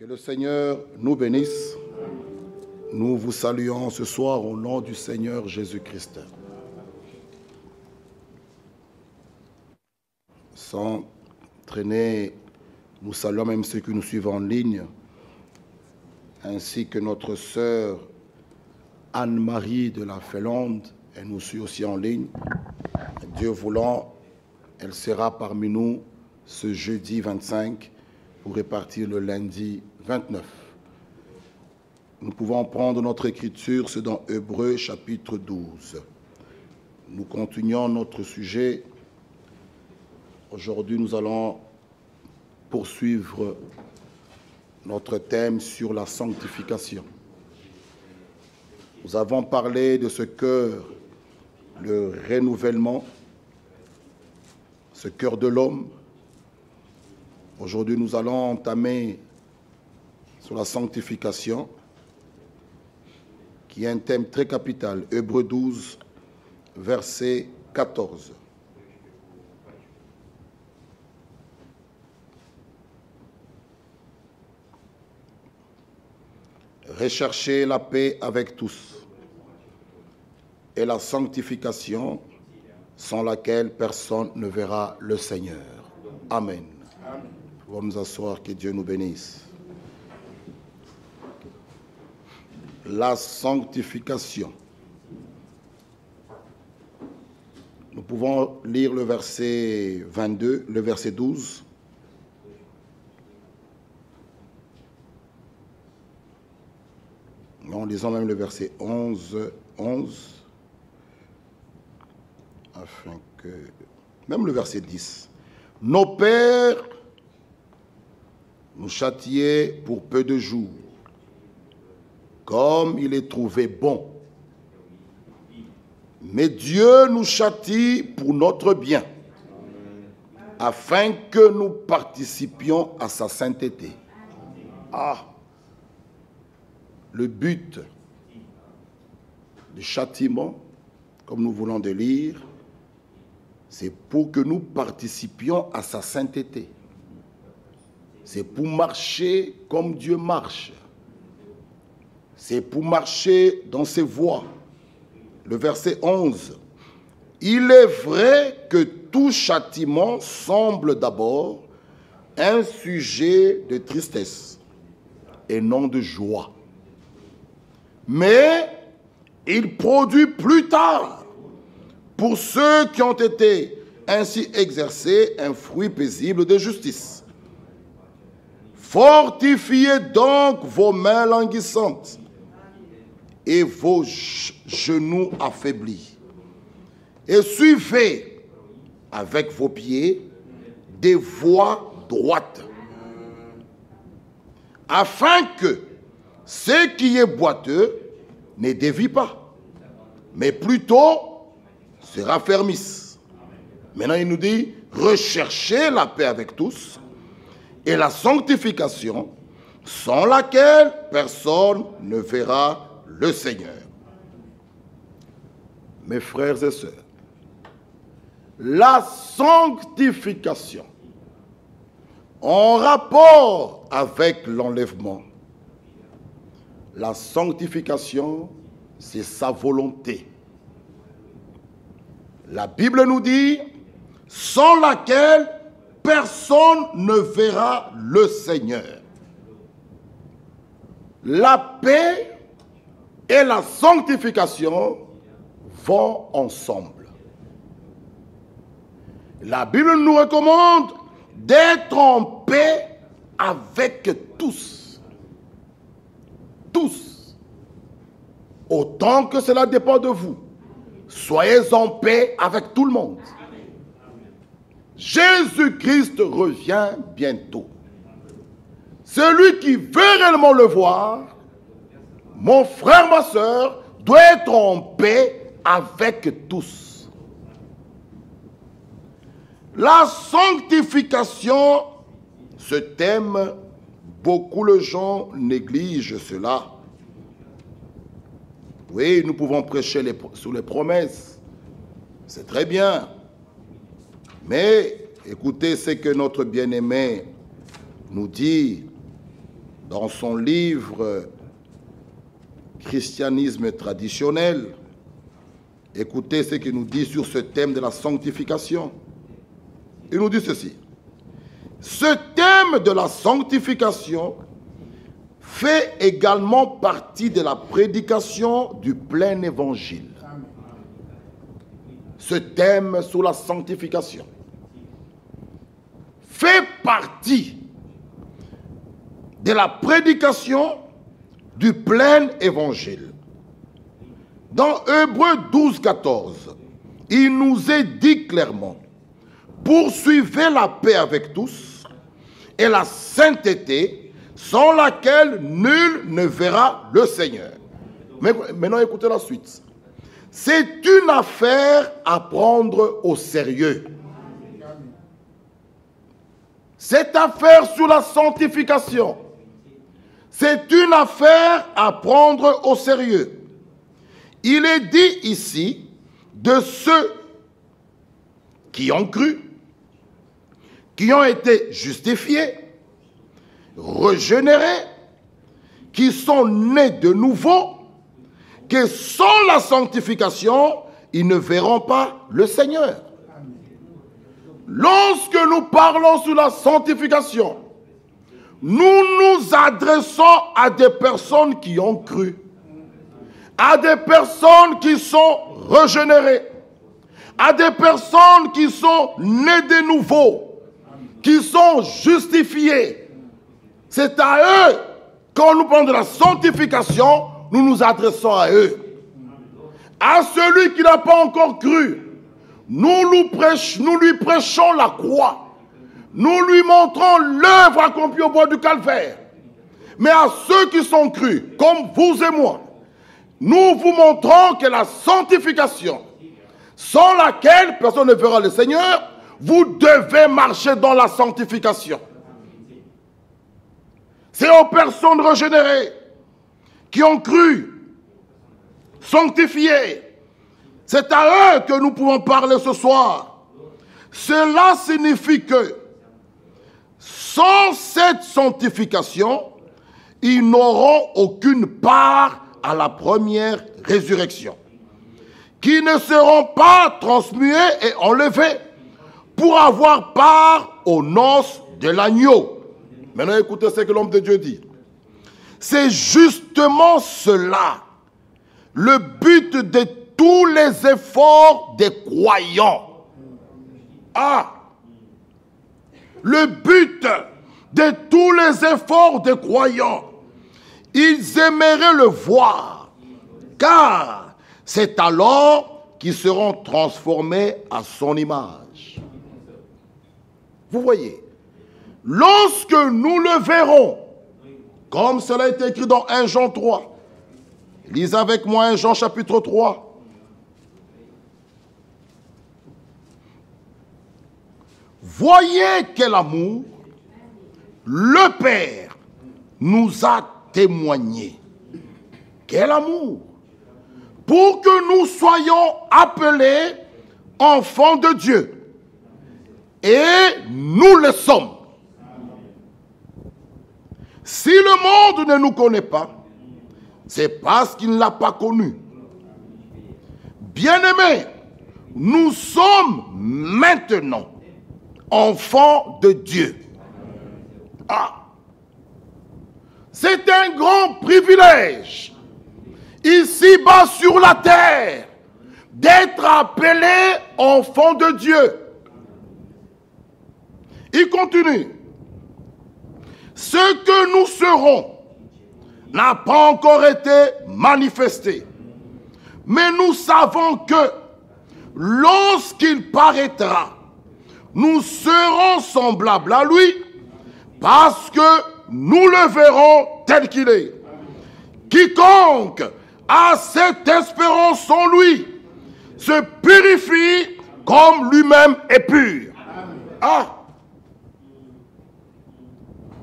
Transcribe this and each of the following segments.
Que le Seigneur nous bénisse. Nous vous saluons ce soir au nom du Seigneur Jésus-Christ. Sans traîner, nous saluons même ceux qui nous suivent en ligne, ainsi que notre sœur Anne-Marie de la Finlande. Elle nous suit aussi en ligne. Dieu voulant, elle sera parmi nous ce jeudi 25 pour repartir le lundi 29. Nous pouvons prendre notre écriture, c'est dans Hébreux chapitre 12. Nous continuons notre sujet. Aujourd'hui, nous allons poursuivre notre thème sur la sanctification. Nous avons parlé de ce cœur, le renouvellement, ce cœur de l'homme. Aujourd'hui, nous allons entamer sur la sanctification, qui est un thème très capital. Hébreux 12, verset 14. Recherchez la paix avec tous et la sanctification sans laquelle personne ne verra le Seigneur. Amen. Nous allons nous asseoir, que Dieu nous bénisse. La sanctification. Nous pouvons lire le verset 22, le verset 12. En lisant même le verset 11, afin que... Même le verset 10. Nos pères nous châtiaient pour peu de jours, comme il est trouvé bon. Mais Dieu nous châtie pour notre bien, afin que nous participions à sa sainteté. Le but du châtiment, comme nous voulons de lire, c'est pour que nous participions à sa sainteté. C'est pour marcher comme Dieu marche. C'est pour marcher dans ses voies. Le verset 11. Il est vrai que tout châtiment semble d'abord un sujet de tristesse et non de joie. Mais il produit plus tard, pour ceux qui ont été ainsi exercés, un fruit paisible de justice. Fortifiez donc vos mains languissantes et vos genoux affaiblis, et suivez avec vos pieds des voies droites, afin que ce qui est boiteux ne dévie pas, mais plutôt se raffermisse. Maintenant, il nous dit, recherchez la paix avec tous et la sanctification, sans laquelle personne ne verra le Seigneur. Mes frères et sœurs, la sanctification, en rapport avec l'enlèvement, la sanctification, c'est sa volonté. La Bible nous dit, sans laquelle personne ne verra le Seigneur. La paix et la sanctification vont ensemble. La Bible nous recommande d'être en paix avec tous. Tous. Autant que cela dépend de vous. Soyez en paix avec tout le monde. Jésus-Christ revient bientôt. Celui qui veut réellement le voir, mon frère, ma soeur, doit être en paix avec tous. La sanctification, ce thème, beaucoup de gens négligent cela. Oui, nous pouvons prêcher sur les promesses. C'est très bien. Mais écoutez ce que notre bien-aimé nous dit dans son livre Christianisme traditionnel, écoutez ce qu'il nous dit sur ce thème de la sanctification. Il nous dit ceci. Ce thème de la sanctification fait également partie de la prédication du plein évangile. Ce thème sur la sanctification fait partie de la prédication du plein évangile. Dans Hébreux 12, 14, il nous est dit clairement: poursuivez la paix avec tous et la sainteté, sans laquelle nul ne verra le Seigneur. Mais maintenant, écoutez la suite. C'est une affaire à prendre au sérieux. Cette affaire sur la sanctification, c'est une affaire à prendre au sérieux. Il est dit ici de ceux qui ont cru, qui ont été justifiés, régénérés, qui sont nés de nouveau, que sans la sanctification, ils ne verront pas le Seigneur. Lorsque nous parlons sur la sanctification, nous nous adressons à des personnes qui ont cru, à des personnes qui sont régénérées, à des personnes qui sont nées de nouveau, qui sont justifiées. C'est à eux, quand nous parlons de la sanctification, nous nous adressons à eux. À celui qui n'a pas encore cru, nous lui prêchons la croix. Nous lui montrons l'œuvre accomplie au bois du calvaire. Mais à ceux qui sont crus, comme vous et moi, nous vous montrons que la sanctification, sans laquelle personne ne verra le Seigneur, vous devez marcher dans la sanctification. C'est aux personnes régénérées, qui ont cru, sanctifiées. C'est à eux que nous pouvons parler ce soir. Cela signifie que sans cette sanctification, ils n'auront aucune part à la première résurrection, qui ne seront pas transmués et enlevés pour avoir part aux noces de l'agneau. Maintenant, écoutez ce que l'homme de Dieu dit. C'est justement cela, le but de tous les efforts des croyants. Ah! Le but de tous les efforts des croyants, ils aimeraient le voir, car c'est alors qu'ils seront transformés à son image. Vous voyez, lorsque nous le verrons, comme cela est écrit dans 1 Jean 3, lisez avec moi 1 Jean chapitre 3. Voyez quel amour le Père nous a témoigné. Quel amour! Pour que nous soyons appelés enfants de Dieu. Et nous le sommes. Si le monde ne nous connaît pas, c'est parce qu'il ne l'a pas connu. Bien-aimés, nous sommes maintenant enfants de Dieu. Ah! C'est un grand privilège, ici-bas sur la terre, d'être appelé enfant de Dieu. Il continue. Ce que nous serons n'a pas encore été manifesté. Mais nous savons que lorsqu'il paraîtra, nous serons semblables à lui parce que nous le verrons tel qu'il est. Quiconque a cette espérance en lui se purifie comme lui-même est pur. Ah!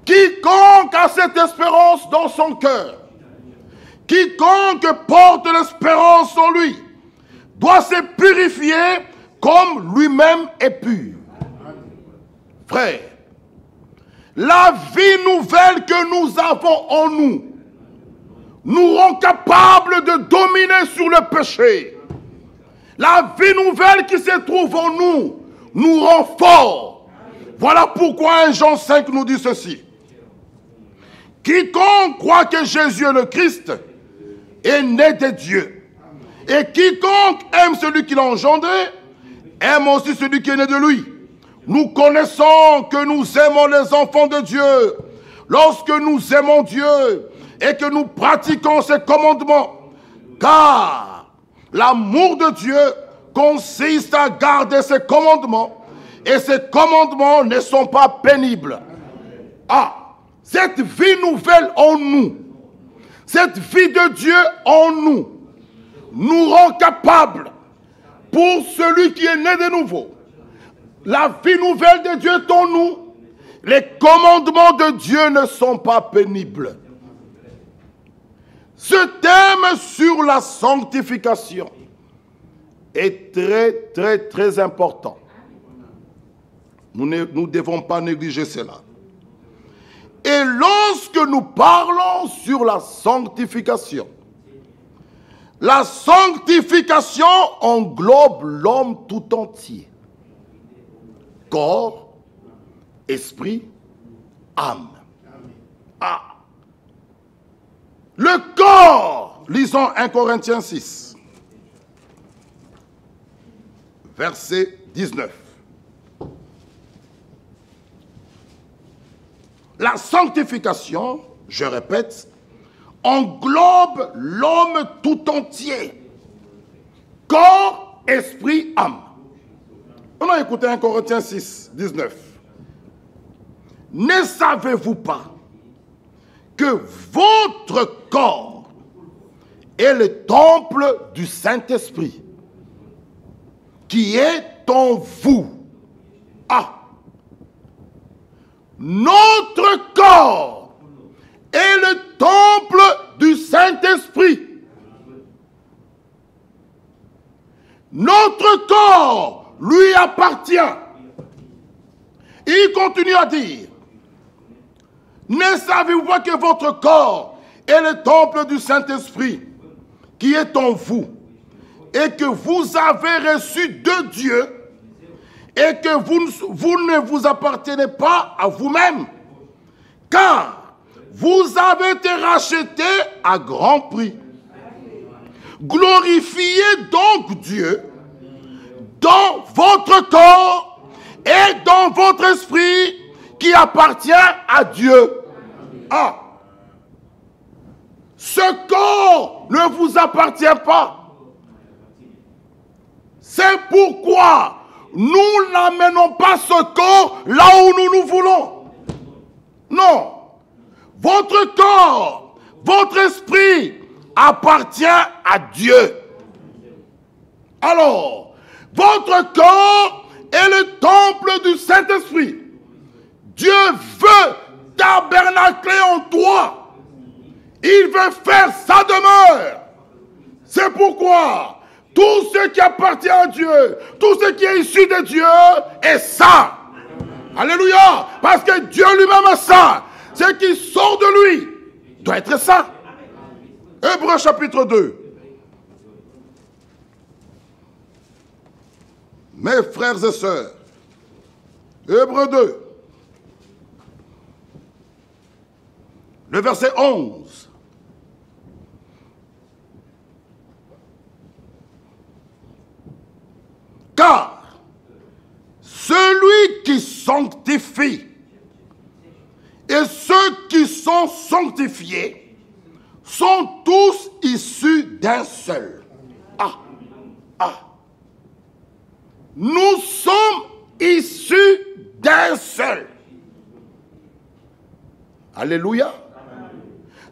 Quiconque a cette espérance dans son cœur, quiconque porte l'espérance en lui, doit se purifier comme lui-même est pur. Frère, La vie nouvelle que nous avons en nous nous rend capables de dominer sur le péché. La vie nouvelle qui se trouve en nous nous rend forts. Voilà pourquoi 1 Jean 5 nous dit ceci. Quiconque croit que Jésus est le Christ est né de Dieu. Et quiconque aime celui qui l'a engendré, aime aussi celui qui est né de lui. Nous connaissons que nous aimons les enfants de Dieu lorsque nous aimons Dieu et que nous pratiquons ses commandements. Car l'amour de Dieu consiste à garder ses commandements et ces commandements ne sont pas pénibles. Ah, cette vie nouvelle en nous, cette vie de Dieu en nous, nous rend capables, pour celui qui est né de nouveau, la vie nouvelle de Dieu est en nous, les commandements de Dieu ne sont pas pénibles. Ce thème sur la sanctification est très important. Nous ne devons pas négliger cela. Et lorsque nous parlons sur la sanctification englobe l'homme tout entier. Corps, esprit, âme. Ah. Le corps, lisons 1 Corinthiens 6, verset 19. La sanctification, je répète, englobe l'homme tout entier. Corps, esprit, âme. On a écouté 1 Corinthiens 6, 19. Ne savez-vous pas que votre corps est le temple du Saint-Esprit qui est en vous? Ah! Notre corps est le temple du Saint-Esprit. Notre corps lui appartient. Il continue à dire, ne savez-vous pas que votre corps est le temple du Saint-Esprit qui est en vous et que vous avez reçu de Dieu et que vous ne vous appartenez pas à vous-même, car vous avez été rachetés à grand prix. Glorifiez donc Dieu dans votre corps et dans votre esprit qui appartient à Dieu. Ah! Ce corps ne vous appartient pas. C'est pourquoi nous n'amenons pas ce corps là où nous voulons. Non. Votre corps, votre esprit appartient à Dieu. Alors, votre corps est le temple du Saint-Esprit. Dieu veut tabernacler en toi. Il veut faire sa demeure. C'est pourquoi tout ce qui appartient à Dieu, tout ce qui est issu de Dieu est saint. Alléluia. Parce que Dieu lui-même est saint. Ce qui sort de lui doit être saint. Hébreux chapitre 2. Mes frères et sœurs, Hébreux 2, le verset 11. Car celui qui sanctifie et ceux qui sont sanctifiés sont tous issus d'un seul. Ah, ah. Nous sommes issus d'un seul. Alléluia.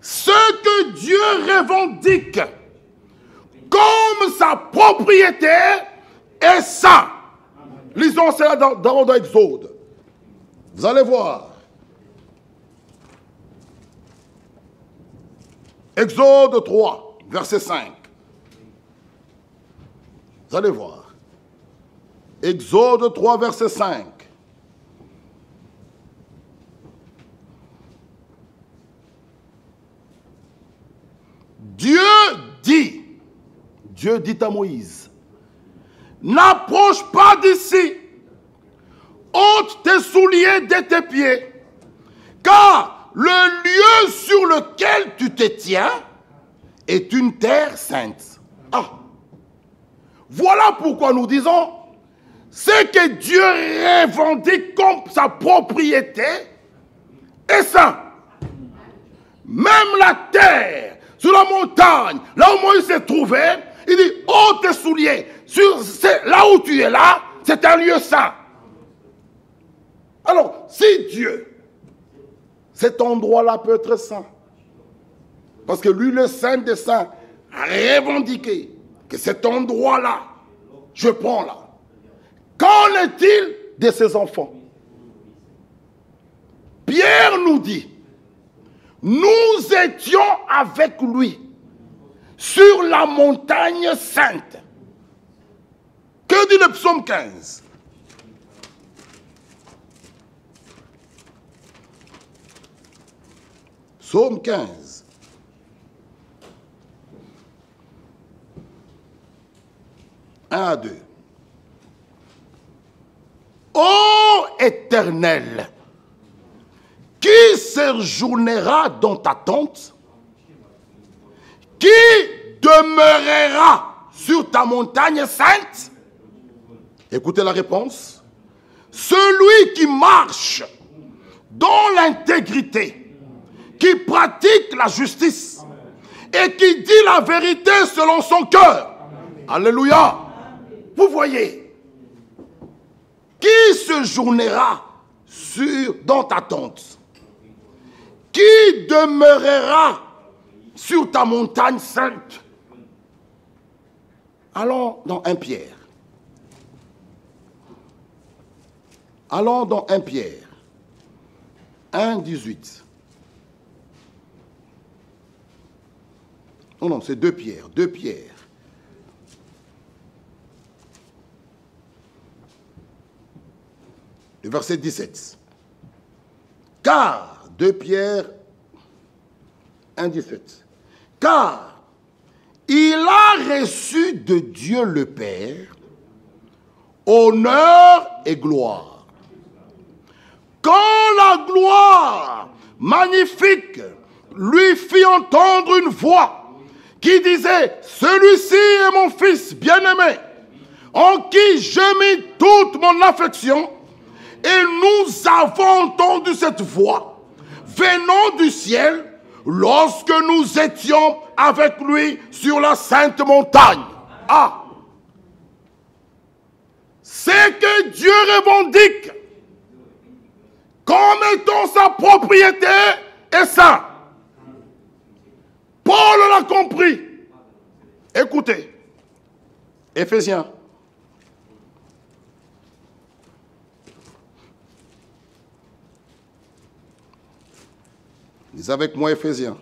Ce que Dieu revendique comme sa propriété est ça. Lisons cela dans Exode. Vous allez voir. Exode 3, verset 5. Vous allez voir. Exode 3, verset 5. Dieu dit à Moïse, n'approche pas d'ici, ôte tes souliers de tes pieds, car le lieu sur lequel tu te tiens est une terre sainte. Ah, voilà pourquoi nous disons, ce que Dieu revendique comme sa propriété est saint. Même la terre, sur la montagne, là où Moïse s'est trouvé, il dit, ôte tes souliers, là où tu es là, c'est un lieu saint. Alors, si Dieu, cet endroit-là peut être saint, parce que lui, le Saint des Saints, a revendiqué que cet endroit-là, je prends là. Qu'en est-il de ses enfants? Pierre nous dit, nous étions avec lui sur la montagne sainte. Que dit le psaume 15? Psaume 15. À 2. Ô Éternel, qui séjournera dans ta tente? Qui demeurera sur ta montagne sainte? Écoutez la réponse. Celui qui marche dans l'intégrité, qui pratique la justice et qui dit la vérité selon son cœur. Alléluia. Vous voyez, qui séjournera dans ta tente? Qui demeurera sur ta montagne sainte? Allons dans 1 Pierre. Allons dans 1 Pierre. 1, 18. Oh non, c'est 2 Pierre. 2 Pierre. Le verset 17. Car, 2 Pierre 1, 17. Car il a reçu de Dieu le Père honneur et gloire. Quand la gloire magnifique lui fit entendre une voix qui disait, celui-ci est mon fils bien-aimé, en qui j'ai mis toute mon affection. Et nous avons entendu cette voix venant du ciel lorsque nous étions avec lui sur la sainte montagne. Ah! C'est que Dieu revendique comme étant sa propriété et saint. Paul l'a compris. Écoutez, Éphésiens. Lisez avec moi Éphésiens.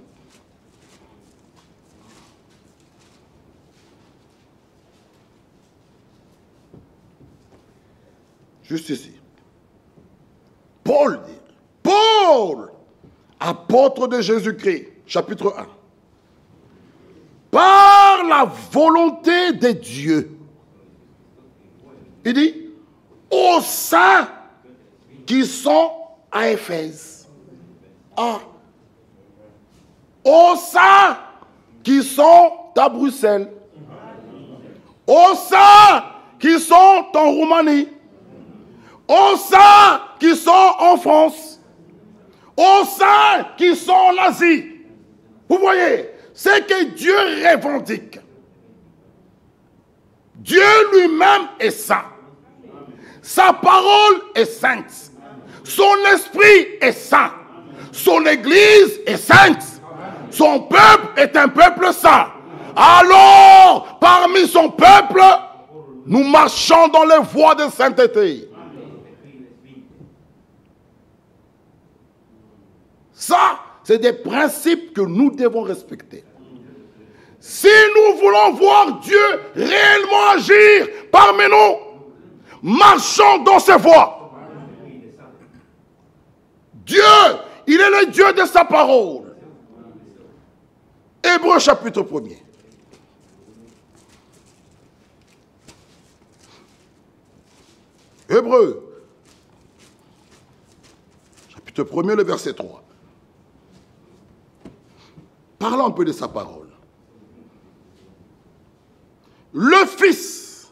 Juste ici. Paul dit, Paul, apôtre de Jésus-Christ, chapitre 1. Par la volonté de Dieu. Il dit, aux saints qui sont à Éphèse. Ah. Aux saints qui sont à Bruxelles. Aux saints qui sont en Roumanie. Aux saints qui sont en France. Aux saints qui sont en Asie. Vous voyez, c'est que Dieu revendique. Dieu lui-même est saint. Sa parole est sainte. Son esprit est saint. Son église est sainte. Son peuple est un peuple saint. Alors, parmi son peuple, nous marchons dans les voies de sainteté. Ça, c'est des principes que nous devons respecter. Si nous voulons voir Dieu réellement agir parmi nous, marchons dans ses voies. Dieu, il est le Dieu de sa parole. Hébreux chapitre 1er. Hébreux, chapitre 1er, le verset 3. Parlons un peu de sa parole. Le Fils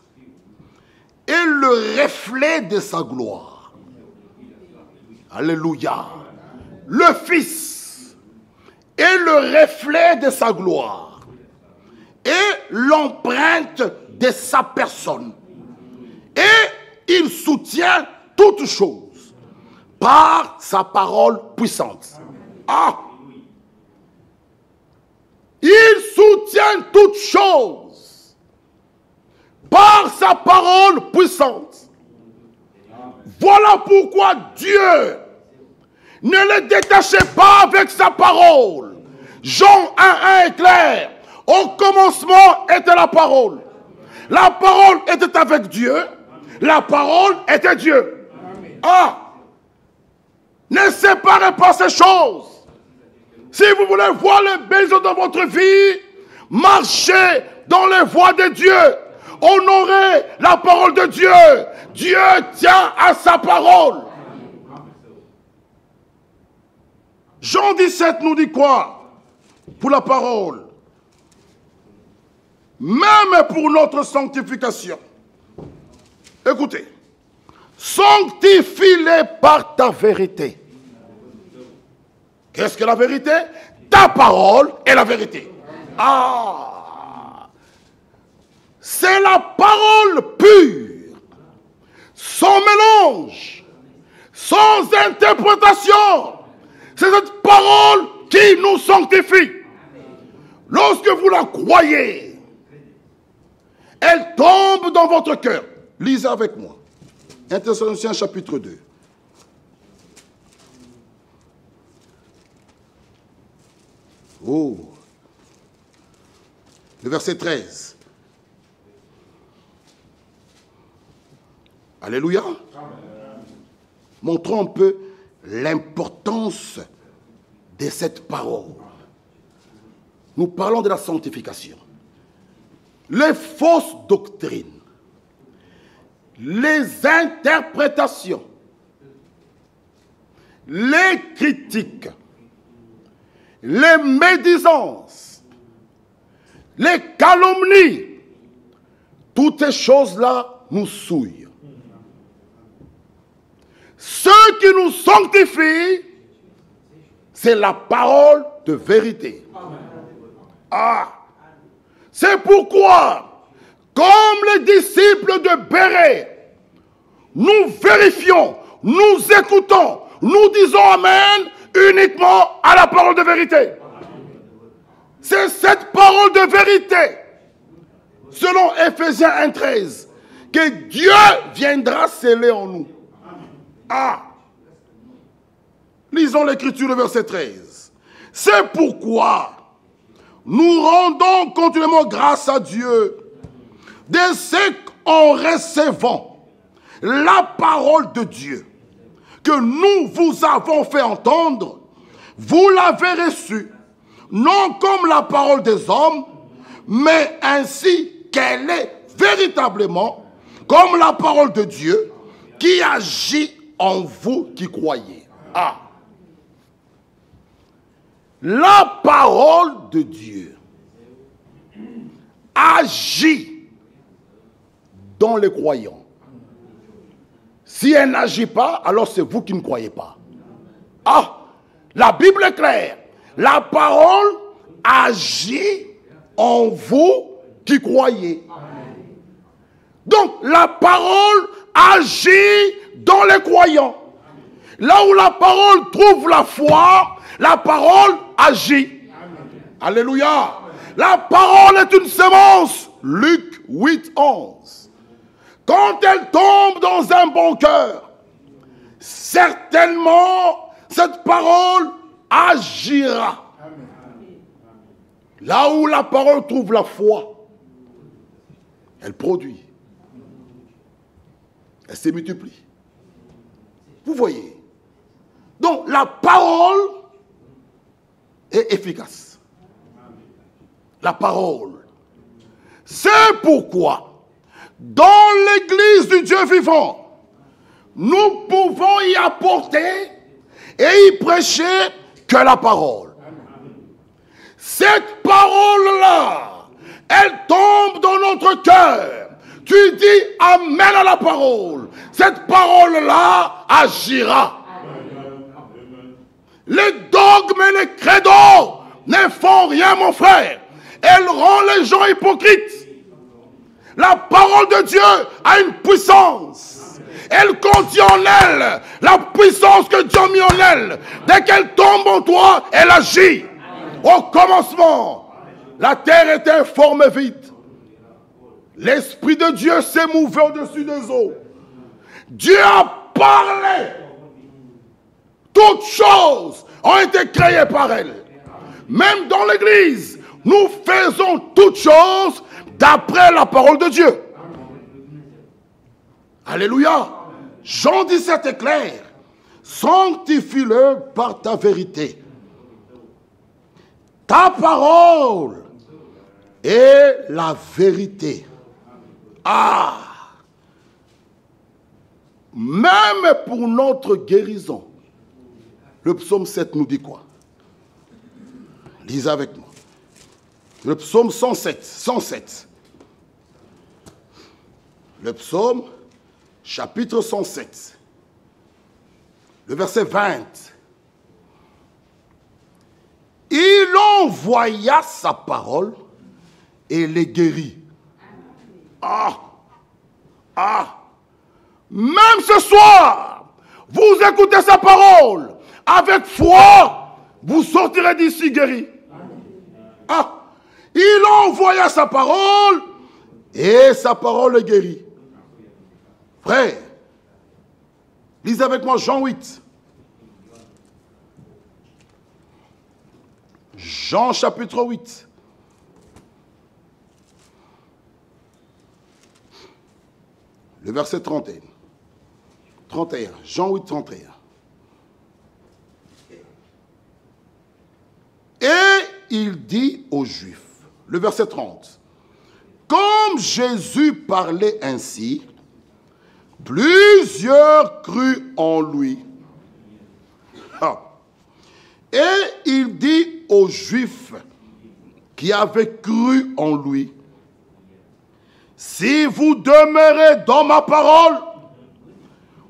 est le reflet de sa gloire. Alléluia. Le Fils est le reflet de sa gloire et l'empreinte de sa personne. Et il soutient toutes choses par sa parole puissante. Ah! Il soutient toutes choses par sa parole puissante. Voilà pourquoi Dieu ne le détachez pas avec sa parole. Jean 1:1 est clair. Au commencement était la parole. La parole était avec Dieu. La parole était Dieu. Ah! Ne séparez pas ces choses. Si vous voulez voir les bénédictions dans votre vie, marchez dans les voies de Dieu. Honorez la parole de Dieu. Dieu tient à sa parole. Jean 17 nous dit quoi? Pour la parole. Même pour notre sanctification. Écoutez. Sanctifie-les par ta vérité. Qu'est-ce que la vérité? Ta parole est la vérité. Ah! C'est la parole pure, sans mélange, sans interprétation. C'est cette parole qui nous sanctifie. Lorsque vous la croyez, elle tombe dans votre cœur. Lisez avec moi. 1 Thessaloniciens chapitre 2. Oh, le verset 13. Alléluia. Amen. Montrons un peu l'importance de cette parole. Nous parlons de la sanctification. Les fausses doctrines, les interprétations, les critiques, les médisances, les calomnies, toutes ces choses-là nous souillent. Ce qui nous sanctifie, c'est la parole de vérité. Ah, c'est pourquoi, comme les disciples de Béret, nous vérifions, nous écoutons, nous disons Amen uniquement à la parole de vérité. C'est cette parole de vérité, selon Éphésiens 1:13, que Dieu viendra sceller en nous. Ah! Lisons l'écriture, le verset 13. C'est pourquoi nous rendons continuellement grâce à Dieu de ce qu'en recevant la parole de Dieu que nous vous avons fait entendre, vous l'avez reçue, non comme la parole des hommes, mais ainsi qu'elle est véritablement comme la parole de Dieu qui agit en vous qui croyez. Ah! La parole de Dieu agit dans les croyants. Si elle n'agit pas, alors c'est vous qui ne croyez pas. Ah! La Bible est claire. La parole agit en vous qui croyez. Donc, la parole agit dans les croyants. Là où la parole trouve la foi, la parole agit. Alléluia. La parole est une semence. Luc 8:11. Quand elle tombe dans un bon cœur, certainement cette parole agira. Là où la parole trouve la foi, elle produit. Elle se multiplie. Vous voyez. Donc la parole est efficace. La parole. C'est pourquoi, dans l'église du Dieu vivant, nous pouvons y apporter et y prêcher que la parole. Cette parole-là, elle tombe dans notre cœur. Tu dis amen à la parole. Cette parole-là agira. Les dogmes et les credos ne font rien, mon frère. Elle rend les gens hypocrites. La parole de Dieu a une puissance. Elle contient en elle la puissance que Dieu a mis en elle. Dès qu'elle tombe en toi, elle agit. Au commencement, la terre était informe et vide. L'Esprit de Dieu s'est mouvé au-dessus des eaux. Dieu a parlé. Toutes choses ont été créées par elle. Même dans l'Église, nous faisons toutes choses d'après la parole de Dieu. Alléluia. Jean 17 est clair. Sanctifie-le par ta vérité. Ta parole est la vérité. Ah! Même pour notre guérison. Le psaume 7 nous dit quoi? Lisez avec moi. Le psaume 107. Le psaume, chapitre 107. Le verset 20. Il envoya sa parole et les guérit. Même ce soir, vous écoutez sa parole. Avec foi, vous sortirez d'ici guéri. Il envoya sa parole et sa parole est guérie. Frère, lisez avec moi Jean 8. Jean chapitre 8. Le verset 31. Jean 8, 31. Et il dit aux Juifs, le verset 30, comme Jésus parlait ainsi, plusieurs crurent en lui. Et il dit aux Juifs qui avaient cru en lui, si vous demeurez dans ma parole,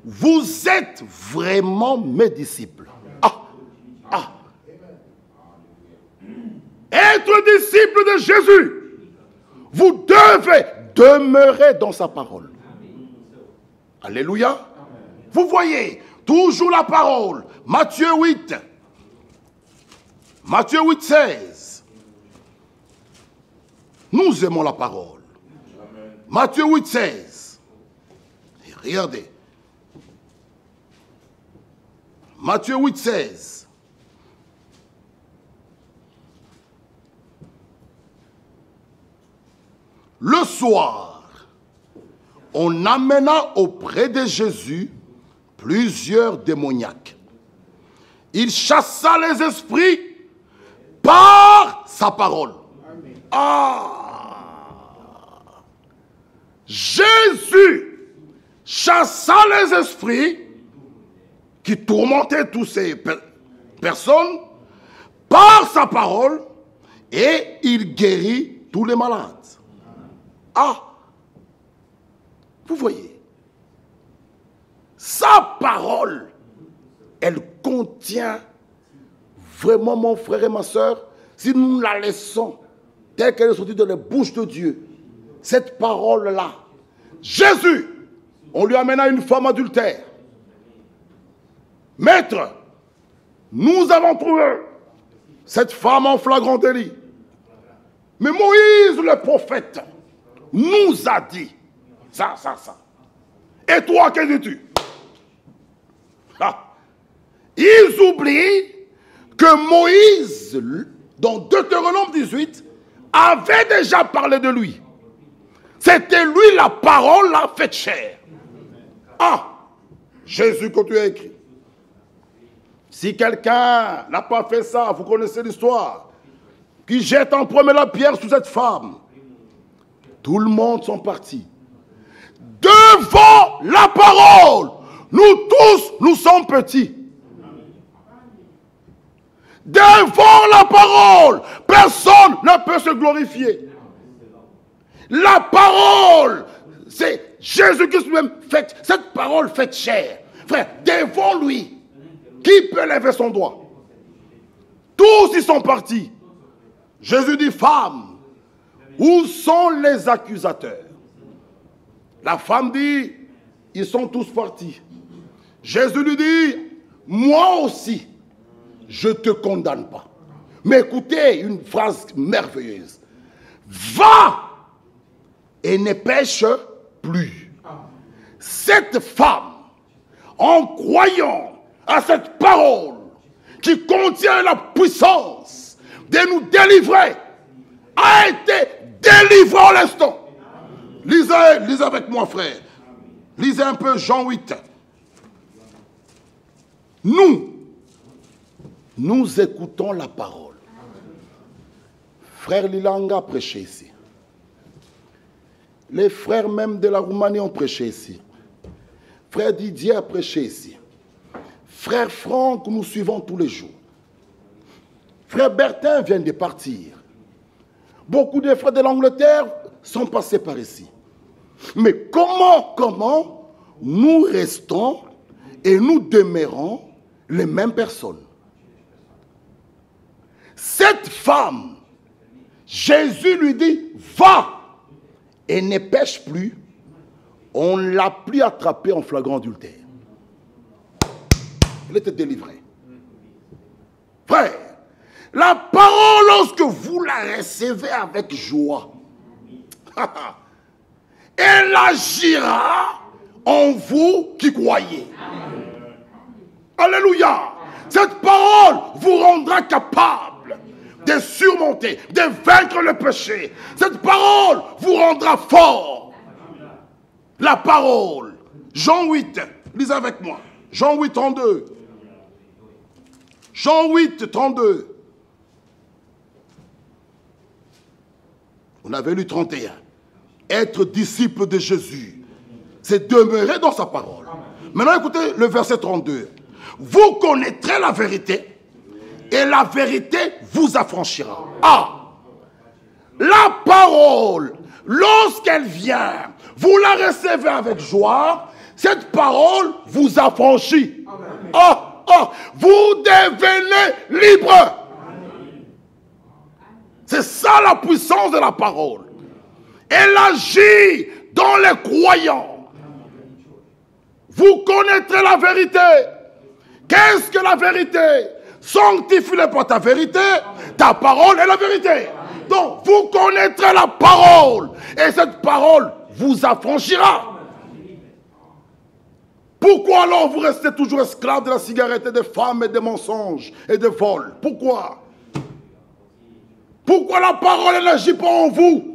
vous êtes vraiment mes disciples. Être disciple de Jésus, vous devez demeurer dans sa parole. Alléluia. Vous voyez, toujours la parole. Matthieu 8. Matthieu 8, 16. Nous aimons la parole. Matthieu 8, 16. Et regardez. Matthieu 8, 16. Le soir, on amena auprès de Jésus plusieurs démoniaques. Il chassa les esprits par sa parole. Jésus chassa les esprits qui tourmentaient toutes ces personnes par sa parole et il guérit tous les malades. Vous voyez, sa parole, elle contient vraiment, mon frère et ma soeur, si nous la laissons telle qu'elle est sortie de la bouche de Dieu, cette parole-là, Jésus, on lui amena une femme adultère. Maître, nous avons trouvé cette femme en flagrant délit. Mais Moïse, le prophète, nous a dit ça. Et toi, que dis-tu? Ils oublient que Moïse, dans Deutéronome 18, avait déjà parlé de lui. C'était lui la parole, la faite chair. Jésus continue à écrire. Si quelqu'un n'a pas fait ça, vous connaissez l'histoire, qui jette en premier la pierre sur cette femme, tout le monde sont partis. Devant la parole, Nous tous, nous sommes petits. Devant la parole, personne ne peut se glorifier. La parole, c'est Jésus-Christ lui-même, cette parole faite chair. Frère, devant lui, qui peut lever son doigt? Tous y sont partis. Jésus dit, femme, où sont les accusateurs? La femme dit, ils sont tous partis. Jésus lui dit, moi aussi, je ne te condamne pas. Mais écoutez une phrase merveilleuse. Va et ne pêche plus. Cette femme, en croyant à cette parole qui contient la puissance de nous délivrer, a été délivrée en l'instant. Lisez avec moi, frère. Lisez un peu Jean 8. Nous écoutons la parole. Frère Lilanga a prêché ici. Les frères même de la Roumanie ont prêché ici. Frère Didier a prêché ici. Frère Franck, nous suivons tous les jours. Frère Bertin vient de partir. Beaucoup de frères de l'Angleterre sont passés par ici. Mais comment nous restons et nous demeurons les mêmes personnes? Cette femme, Jésus lui dit, va et ne pêche plus. On ne l'a plus attrapée en flagrant adultère. Elle était délivrée. Frère, la parole, lorsque vous la recevez avec joie, elle agira en vous qui croyez. Alléluia. Cette parole vous rendra capable de surmonter, de vaincre le péché. Cette parole vous rendra fort. La parole. Jean 8, lisez avec moi. Jean 8, 32. Jean 8, 32. On avait lu 31. Être disciple de Jésus, c'est demeurer dans sa parole. Maintenant, écoutez le verset 32. Vous connaîtrez la vérité et la vérité vous affranchira. Ah! La parole, lorsqu'elle vient, vous la recevez avec joie, cette parole vous affranchit. Ah! Ah! Vous devenez libre. C'est ça la puissance de la parole. Elle agit dans les croyants. Vous connaîtrez la vérité. Qu'est-ce que la vérité? Sanctifie-les par ta vérité. Ta parole est la vérité. Donc, vous connaîtrez la parole. Et cette parole vous affranchira. Pourquoi alors vous restez toujours esclave de la cigarette et des femmes et des mensonges et des vols? Pourquoi? Pourquoi la parole elle n'agit pas en vous?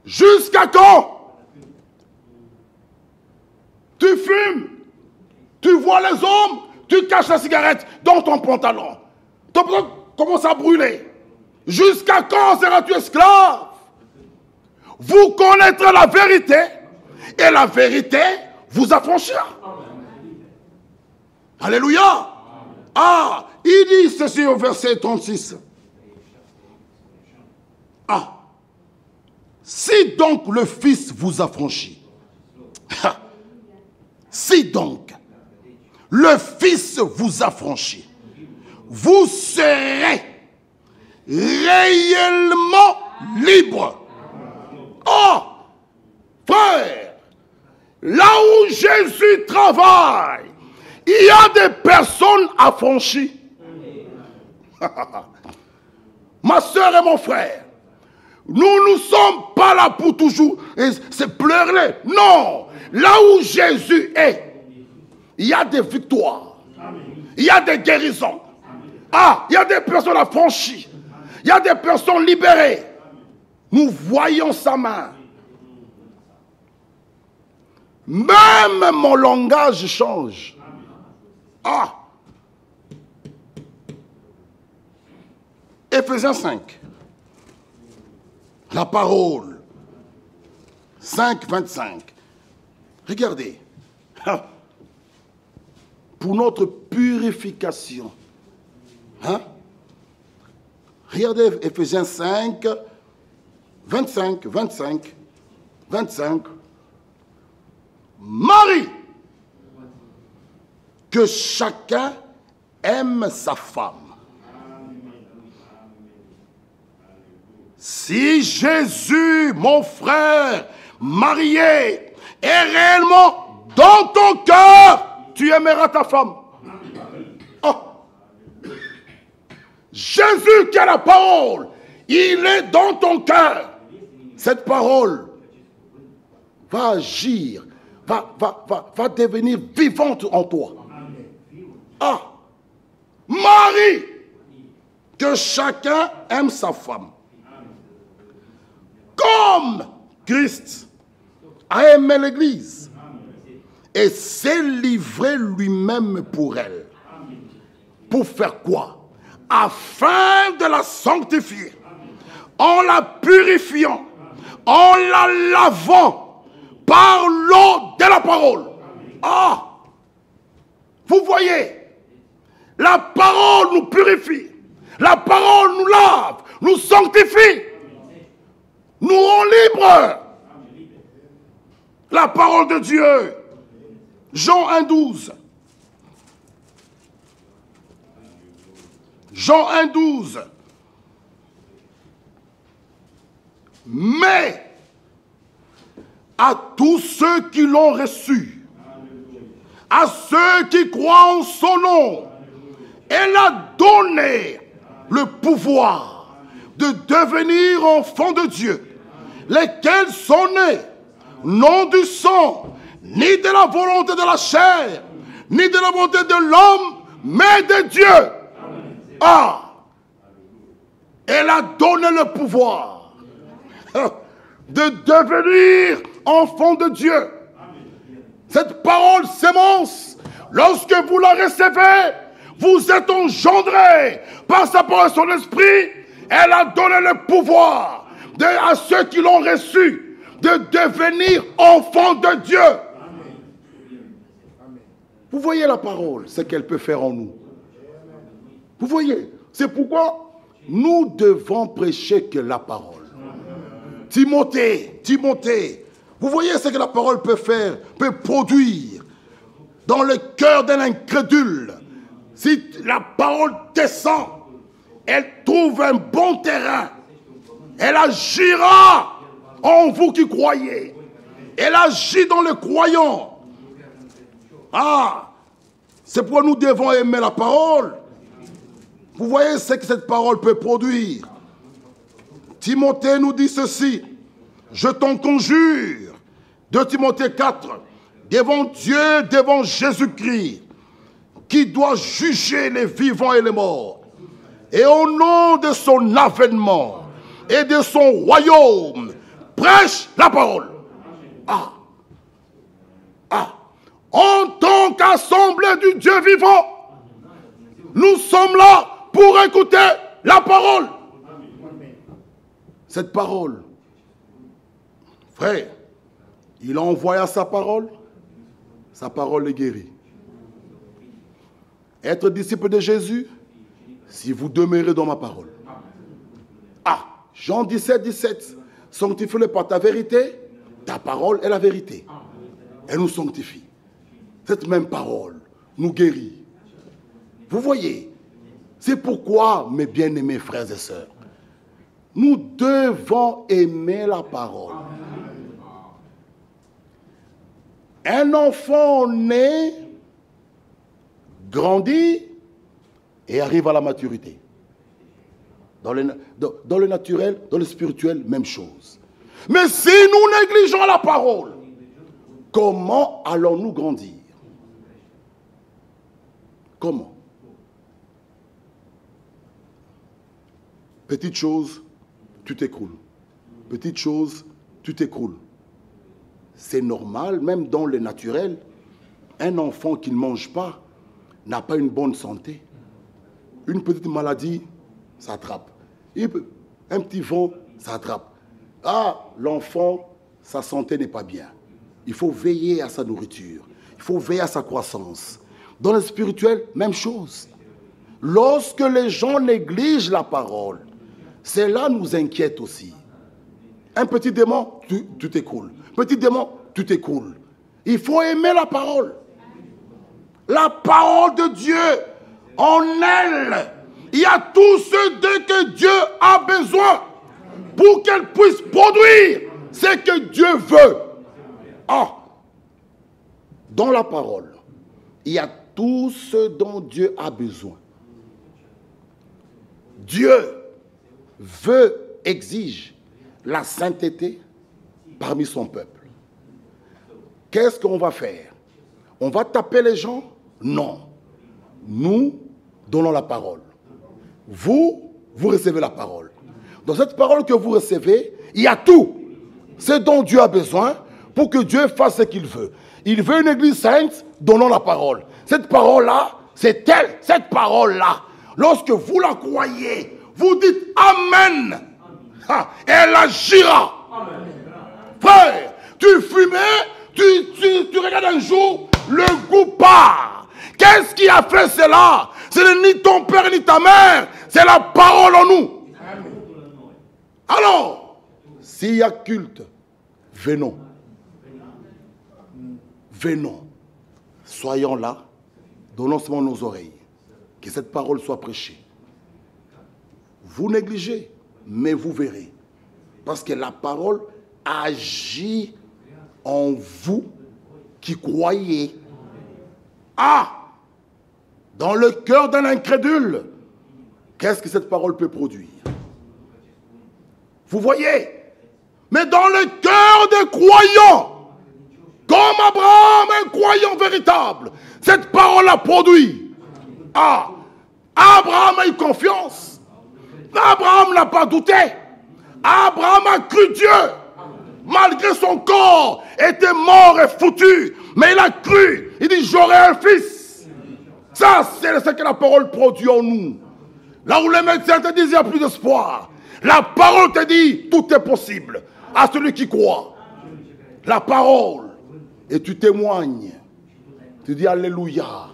Jusqu'à quand? Tu fumes, tu vois les hommes, tu caches la cigarette dans ton pantalon. Ton pantalon commence à brûler. Jusqu'à quand seras-tu esclave? Vous connaîtrez la vérité et la vérité vous affranchira. Alléluia. Ah, il dit ceci au verset 36. Ah. Si donc le Fils vous affranchit, si donc le Fils vous affranchit, vous serez réellement libre. Oh, frère, là où Jésus travaille, il y a des personnes affranchies. Ma soeur et mon frère, nous ne sommes pas là pour toujours se pleurer. Non, là où Jésus est, il y a des victoires. Il y a des guérisons. Ah, il y a des personnes affranchies. Il y a des personnes libérées. Nous voyons sa main. Même mon langage change. Ah. Éphésiens 5. La parole. 5, 25. Regardez. pour notre purification. Hein? Regardez Éphésiens 5, 25. Marie, que chacun aime sa femme. Si Jésus, mon frère, marié, est réellement dans ton cœur, tu aimeras ta femme. Oh. Jésus qui a la parole, il est dans ton cœur. Cette parole va agir, va devenir vivante en toi. Ah, Marie, que chacun aime sa femme. Comme Christ a aimé l'Église et s'est livré lui-même pour elle. Pour faire quoi? Afin de la sanctifier, en la purifiant, en la lavant par l'eau de la parole. Ah! Vous voyez, la parole nous purifie, la parole nous lave, nous sanctifie, nous rend libres. La parole de Dieu. Jean 1,12. Jean 1,12. Mais à tous ceux qui l'ont reçu, à ceux qui croient en son nom, elle a donné le pouvoir de devenir enfants de Dieu, lesquels sont nés, non du sang, ni de la volonté de la chair, ni de la volonté de l'homme, mais de Dieu. Ah! Elle a donné le pouvoir de devenir enfant de Dieu. Cette parole s'émence. Lorsque vous la recevez, vous êtes engendrés par sa parole et son esprit. Elle a donné le pouvoir à ceux qui l'ont reçu de devenir enfants de Dieu. Vous voyez la parole, ce qu'elle peut faire en nous. Vous voyez, c'est pourquoi nous devons prêcher que la parole. Timothée, vous voyez ce que la parole peut faire, peut produire dans le cœur d'un incrédule. Si la parole descend, elle trouve un bon terrain. Elle agira en vous qui croyez. Elle agit dans le croyant. Ah, c'est pourquoi nous devons aimer la parole. Vous voyez ce que cette parole peut produire. Timothée nous dit ceci. Je t'en conjure, 2 Timothée 4, devant Dieu, devant Jésus-Christ, qui doit juger les vivants et les morts, et au nom de son avènement et de son royaume, prêche la parole. Ah, ah, en tant qu'assemblée du Dieu vivant, nous sommes là pour écouter la parole. Cette parole, frère, il envoya sa parole les guérit. Être disciple de Jésus, si vous demeurez dans ma parole. Ah, Jean 17, sanctifie-le par ta vérité, ta parole est la vérité. Elle nous sanctifie. Cette même parole nous guérit. Vous voyez, c'est pourquoi, mes bien-aimés frères et sœurs, nous devons aimer la parole. Un enfant naît, grandit et arrive à la maturité. Dans le naturel, dans le spirituel, même chose. Mais si nous négligeons la parole, comment allons-nous grandir? Comment? Petite chose, tu t'écroules. Petite chose, tu t'écroules. C'est normal, même dans le naturel, un enfant qui ne mange pas n'a pas une bonne santé. Une petite maladie, ça attrape. Un petit vent, ça attrape. Ah, l'enfant, sa santé n'est pas bien. Il faut veiller à sa nourriture. il faut veiller à sa croissance. Dans le spirituel, même chose. Lorsque les gens négligent la parole, cela nous inquiète aussi. Un petit démon, tu t'écroules. Petit démon, tu t'écroules. Il faut aimer la parole. La parole de Dieu, en elle, il y a tout ce que Dieu a besoin pour qu'elle puisse produire ce que Dieu veut. Ah, dans la parole, il y a tout ce dont Dieu a besoin. Dieu veut, exige la sainteté parmi son peuple. Qu'est-ce qu'on va faire? On va taper les gens? Non. Nous donnons la parole. Vous recevez la parole. Dans cette parole que vous recevez, il y a tout. C'est dont Dieu a besoin pour que Dieu fasse ce qu'il veut. Il veut une église sainte, donnons la parole. Cette parole-là, c'est elle, cette parole-là. Lorsque vous la croyez, vous dites Amen. Ah, elle agira. Amen. Frère, tu fumais, tu regardes un jour, le goût part. Qu'est-ce qui a fait cela? Ce n'est ni ton père ni ta mère, c'est la parole en nous. Amen. Alors, s'il y a culte, venons. Venons. Soyons là, donnons seulement nos oreilles. Que cette parole soit prêchée. Vous négligez, mais vous verrez. Parce que la parole agit en vous qui croyez. Ah! Dans le cœur d'un incrédule, qu'est-ce que cette parole peut produire? Vous voyez? Mais dans le cœur des croyants, comme Abraham, un croyant véritable, cette parole a produit. Ah! Abraham a eu confiance. Abraham n'a pas douté. Abraham a cru Dieu. Malgré son corps était mort et foutu. Mais il a cru. Il dit, j'aurai un fils. Ça, c'est ce que la parole produit en nous. Là où les médecins te disent, il n'y a plus d'espoir. La parole te dit, tout est possible à celui qui croit. La parole. Et tu témoignes. Tu dis, alléluia.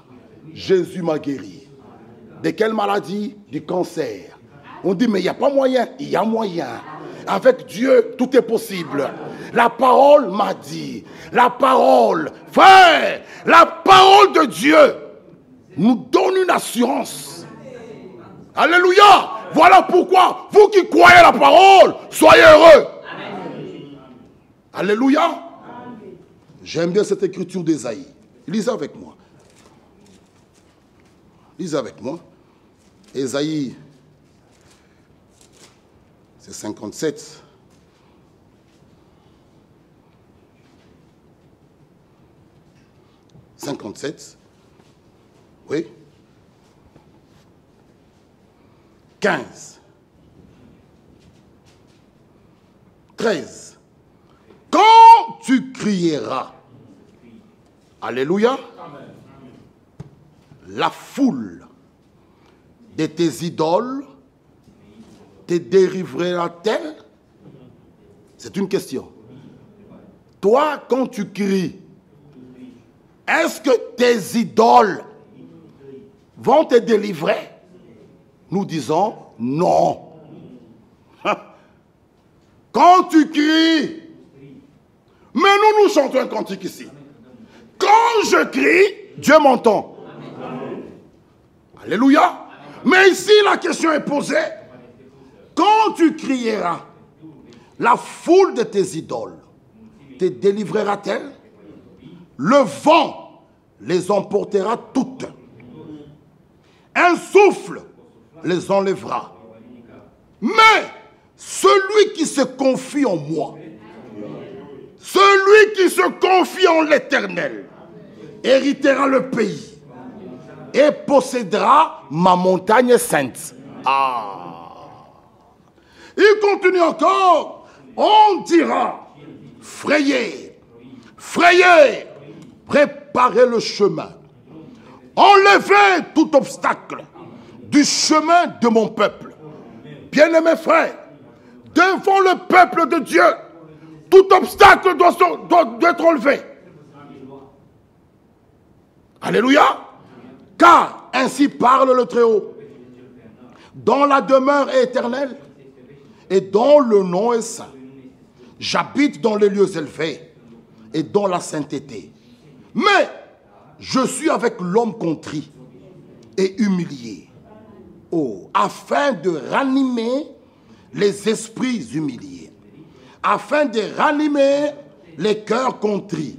Jésus m'a guéri. De quelle maladie? Du cancer. On dit, mais il n'y a pas moyen. Il y a moyen. Avec Dieu, tout est possible. La parole m'a dit. La parole, frère, la parole de Dieu nous donne une assurance. Alléluia. Voilà pourquoi, vous qui croyez la parole, soyez heureux. Alléluia. J'aime bien cette écriture d'Ésaïe. Lisez avec moi. Lisez avec moi. Ésaïe, c'est 57. Oui. 15. 13. Quand tu crieras, alléluia, la foule de tes idoles te dérivera-t-elle? C'est une question. Toi, quand tu cries, est-ce que tes idoles vont te délivrer? Nous disons non. Quand tu cries, mais nous chantons un cantique ici. Quand je crie, Dieu m'entend. Alléluia. Mais ici, la question est posée. Quand tu crieras, la foule de tes idoles te délivrera-t-elle? Le vent les emportera toutes. Un souffle les enlèvera. Mais celui qui se confie en moi, celui qui se confie en l'Éternel, héritera le pays et possédera ma montagne sainte. Ah! Il continue encore. On dira, frayez, frayez, préparez le chemin. Enlevez tout obstacle du chemin de mon peuple. Bien-aimés frères, devant le peuple de Dieu, tout obstacle doit être enlevé. Alléluia. Car ainsi parle le Très-Haut, dont la demeure est éternelle et dont le nom est saint. J'habite dans les lieux élevés et dans la sainteté. Mais je suis avec l'homme contrit et humilié. Oh, afin de ranimer les esprits humiliés, afin de ranimer les cœurs contrits.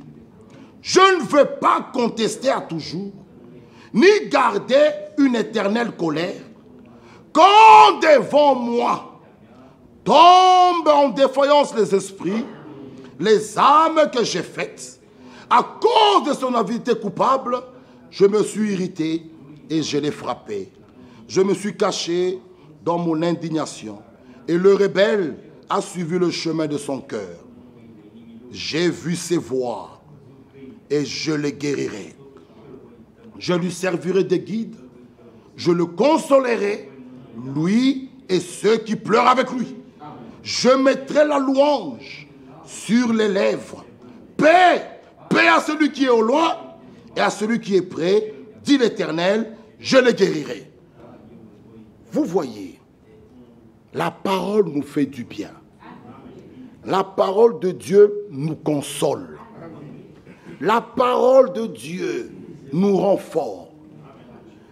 Je ne veux pas contester à toujours, ni garder une éternelle colère, quand devant moi tombent en défaillance les esprits, les âmes que j'ai faites. À cause de son avidité coupable, je me suis irrité et je l'ai frappé. Je me suis caché dans mon indignation et le rebelle a suivi le chemin de son cœur. J'ai vu ses voies et je le guérirai. Je lui servirai de guide, je le consolerai, lui et ceux qui pleurent avec lui. Je mettrai la louange sur les lèvres. Paix, paix à celui qui est au loin et à celui qui est près, dit l'Éternel, je le guérirai. Vous voyez, la parole nous fait du bien. La parole de Dieu nous console. La parole de Dieu nous rend forts.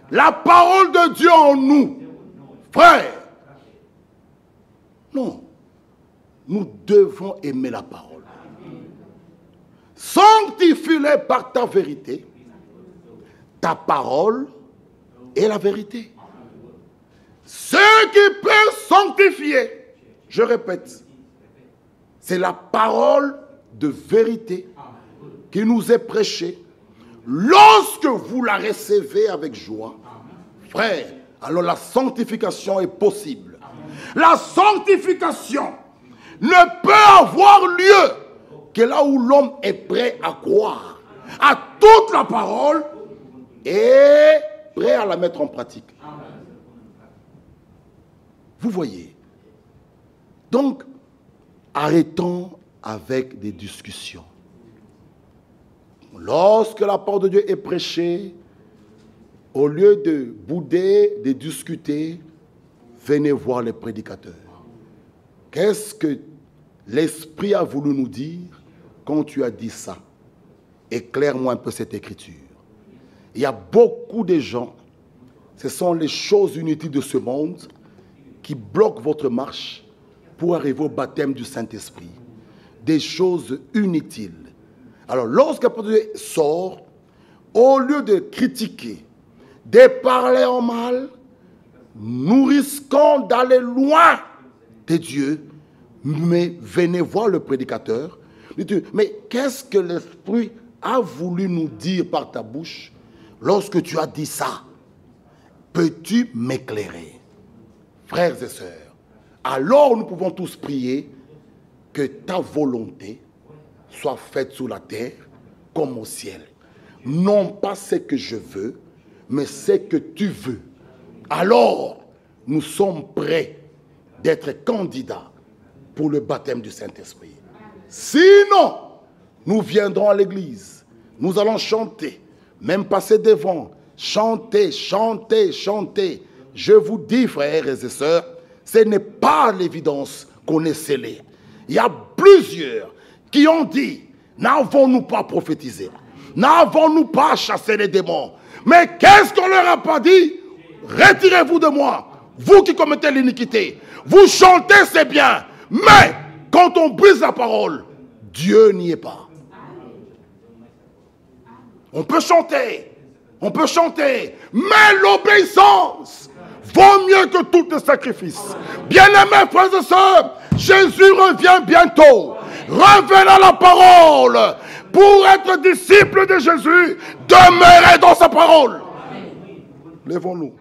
La parole de Dieu en nous, frère. Non, nous devons aimer la parole. Sanctifie-les par ta vérité. Ta parole est la vérité. Ce qui peut sanctifier, je répète, c'est la parole de vérité qui nous est prêchée. Lorsque vous la recevez avec joie, frère, alors la sanctification est possible. La sanctification ne peut avoir lieu que là où l'homme est prêt à croire à toute la parole et prêt à la mettre en pratique. Vous voyez. Donc, arrêtons avec des discussions. Lorsque la parole de Dieu est prêchée, au lieu de bouder, de discuter, venez voir les prédicateurs. Qu'est-ce que l'Esprit a voulu nous dire quand tu as dit ça? Éclaire-moi un peu cette écriture. Il y a beaucoup de gens, ce sont les choses inutiles de ce monde qui bloquent votre marche pour arriver au baptême du Saint-Esprit. Des choses inutiles. Alors, lorsque la parole de Dieu sort, au lieu de critiquer, de parler en mal, nous risquons d'aller loin de Dieu. Mais venez voir le prédicateur. Mais qu'est-ce que l'Esprit a voulu nous dire par ta bouche lorsque tu as dit ça? Peux-tu m'éclairer? Frères et sœurs, alors nous pouvons tous prier que ta volonté soit faite sur la terre comme au ciel. Non pas ce que je veux, mais ce que tu veux. Alors, nous sommes prêts d'être candidats pour le baptême du Saint-Esprit. Sinon, nous viendrons à l'église, nous allons chanter, même passer devant, chanter, chanter, chanter. Je vous dis, frères et sœurs, ce n'est pas l'évidence qu'on est scellé. Il y a plusieurs qui ont dit, n'avons-nous pas prophétisé? N'avons-nous pas chassé les démons? Mais qu'est-ce qu'on leur a pas dit? Retirez-vous de moi, vous qui commettez l'iniquité. Vous chantez, c'est bien. Mais quand on brise la parole, Dieu n'y est pas. On peut chanter, mais l'obéissance vaut mieux que tout le sacrifice. Bien-aimés frères et sœurs, Jésus revient bientôt. Revenez à la parole. Pour être disciple de Jésus, demeurez dans sa parole. Lèvons-nous.